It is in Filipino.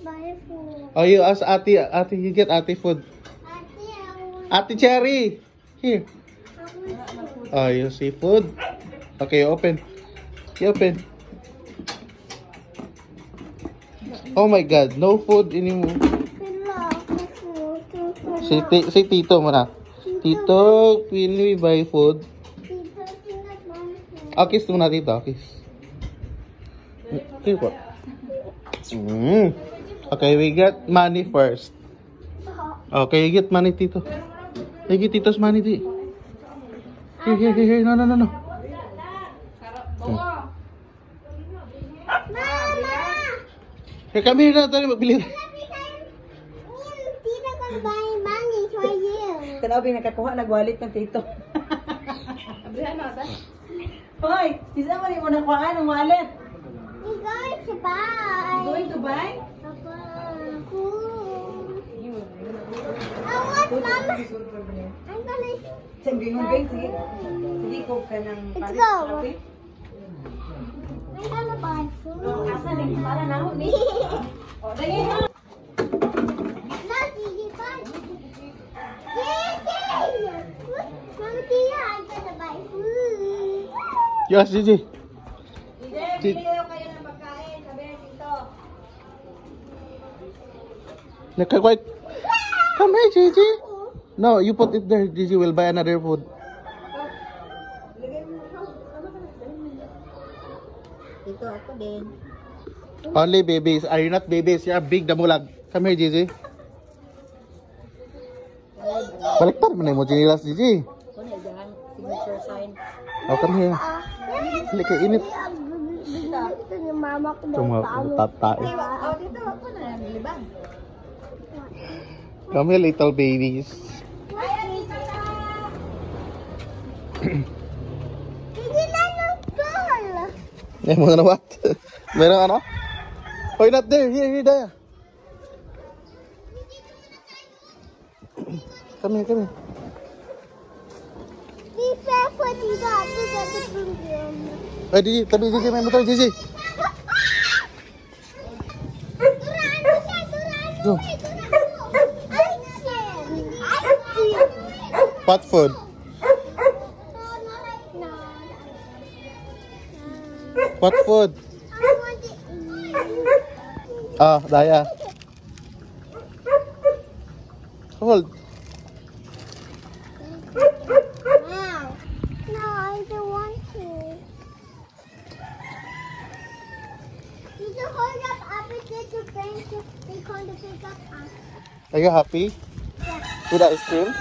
buy food. Oh, you ask Ate. Ate, you get Ate food. Ate, I want Ate Cherry. Here. food. Oh, you see food. Okay, open. You open. Oh my God, no food anymore. Say Tito muna. Tito, will we buy food? Oh, kiss muna Tito, kiss. Kiss po. Okay, we get money first. Okay, you get money, Tito. You get Tito's money, Tito. Here. No. Mama! Here, come here na. Tayo magbili. Tita can buy money for you. Tanaw nakakuha nagwalit ng tito. Hoy, isa mo ni mo nakuha ng wallet. We're going to buy. Going to buy? Food. I want Mama. I'm gonna. Sige, sige. Sige ko ka ng Let's go. I'm gonna buy food. Asa ni para na ho ni. O dali ha. No, Gigi, buy. Gigi! Mama, Tia, I'm gonna buy food. Yes, Gigi. Bili kayo ng pagkain, sabi ng tito. Nagka-quiet. Come here, Gigi. No, you put it there. Gigi will buy another food. Dito ako din. Only babies. Are you not babies? You're big damulag. Come here, Gigi. Baliktad mo na mo, Ginilas, Gigi. Kuno diyan, signature sign. Oh, come here. Halika, init. Ito ni Mama ko daw. Cuma tatai. Oh, dito ako na libang. Come here, little babies. Hindi na ng girl. Eh, mga na what? Meron ano? Oh, not there. Here, there. Come here. Be careful, Tita. Tita, the broom. Eh, Gigi, tabi Gigi, may motor, Gigi. Go. What food? What food? Ah, Daya. Hold. No, I don't want to. You can hold up opposite to friends. They come to pick up us. Are you happy Yeah. with the ice cream?